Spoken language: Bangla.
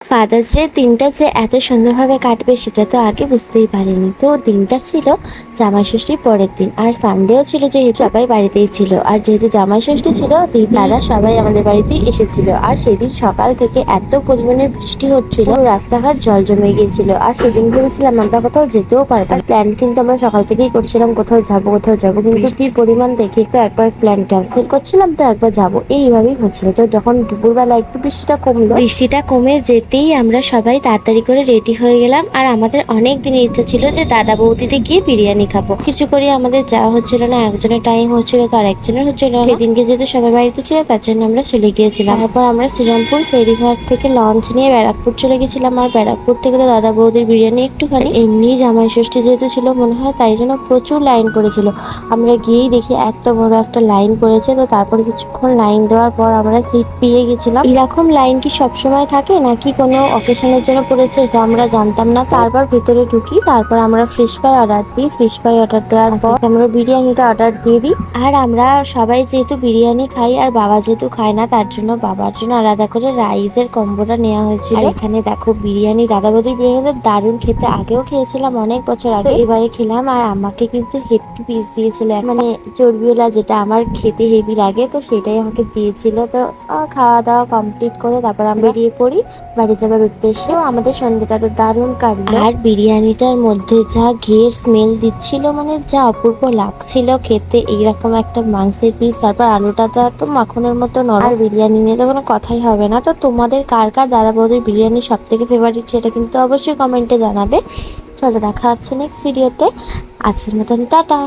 ফাদার্স ডে দিনটা যে এত সুন্দরভাবে কাটবে সেটা তো আগে বুঝতেই পারিনি। তো দিনটা ছিল জামাই ষষ্ঠীর পরের দিন, আর সানডেও ছিল, যেহেতু সবাই বাড়িতেই ছিল। আর যেহেতু জামাই ষষ্ঠী ছিল, দিদি দাদা সবাই আমাদের বাড়িতেই এসেছিল। আর সেদিন সকাল থেকে এত পরিমাণে বৃষ্টি হচ্ছিল, রাস্তাঘাট জল জমে গিয়েছিল। আর সেদিন ভেবেছিলাম আমরা কোথাও যেতেও পারবো না। প্ল্যান কিন্তু আমরা সকাল থেকেই করছিলাম কোথাও যাবো, কিন্তু বৃষ্টির পরিমাণ দেখে তো একবার প্ল্যান ক্যান্সেল করছিলাম, তো একবার যাবো, এইভাবেই হচ্ছিল। তো যখন দুপুরবেলা একটু বৃষ্টিটা কমলো, বৃষ্টিটা কমে যেতেই আমরা সবাই তাড়াতাড়ি করে রেডি হয়ে গেলাম। আর আমাদের অনেক দিনের ইচ্ছা ছিল যে দাদা বৌদিতে গিয়ে বিরিয়ানি খাবো। কিছু করে আমাদের যাওয়া হচ্ছিল না, একজনের টাইম হচ্ছিল তো আর একজনের হচ্ছিল না। সেদিনকে যেহেতু সবাই বাড়িতে ছিল তার জন্য আমরা চলে গিয়েছিলাম। তারপর আমরা শ্রীরামপুর ফেরিঘাট থেকে লঞ্চ নিয়ে ব্যারাকপুর চলে গেছিলাম। আর ব্যারাকপুর থেকে তো দাদা বৌদির বিরিয়ানি একটুখানি, এমনি জামাই ষষ্ঠী যেহেতু ছিল মনে হয় তাই জন্য প্রচুর লাইন পড়েছিল। আমরা গিয়েই দেখি এত বড় একটা লাইন পড়েছে। তো তারপর কিছুক্ষণ লাইন দেওয়ার পর আমরা সিট পেয়ে গেছিলাম। এরকম লাইন কি সবসময় থাকে নাকি কোনো অকেশনের জন্য পড়েছে এটা আমরা জানতাম না। তারপর ভিতরে ঢুকি, তারপর আমরা ফিশ ফ্রাই অর্ডার দিই। ফিশ ফ্রাই অর্ডার দেওয়ার পর আমরা বিরিয়ানিটা অর্ডার দিয়ে দিই। আর আমরা সবাই যেহেতু বিরিয়ানি খাই আর বাবা যেহেতু খায় না, তার জন্য বাবার জন্য আলাদা করে রাইসের কম্বোটা নেওয়া হয়েছিল। আর এখানে দেখো বিরিয়ানি, দাদা বৌদির বিরিয়ানিটা দারুণ খেতে। আগেও খেয়েছিলাম অনেক বছর আগে, এবারে খেলাম। আর আমাকে কিন্তু হেভি পিস দিয়েছিল, মানে চর্বিওলা, যেটা আমার খেতে হেভি লাগে, তো সেটাই আমাকে দিয়েছিল। তো খাওয়া দাওয়া কমপ্লিট করে তারপর আমরা বেরিয়ে পড়ি বাড়ি যাবার উদ্দেশ্যে। আমাদের সন্ধ্যাটা তো দারুণ কাটলো। আর বিরিয়ানিটার মধ্যে যা ঘিয়ের স্মেল দিচ্ছিল, মানে যা অপূর্ব লাগছিল খেতে, এইরকম একটা মাংসের পিস। তারপর আলুটা তো একদম মাখনের মতো নরম। আর বিরিয়ানি নিয়ে তো কোনো কথাই হবে না। তো তোমাদের কার কার দাদা বৌদির বিরিয়ানি সব থেকে ফেভারিট সেটা কিন্তু অবশ্যই কমেন্টে জানাবে। চলো, দেখা হচ্ছে নেক্সট ভিডিওতে। আজকের মতন টাটা।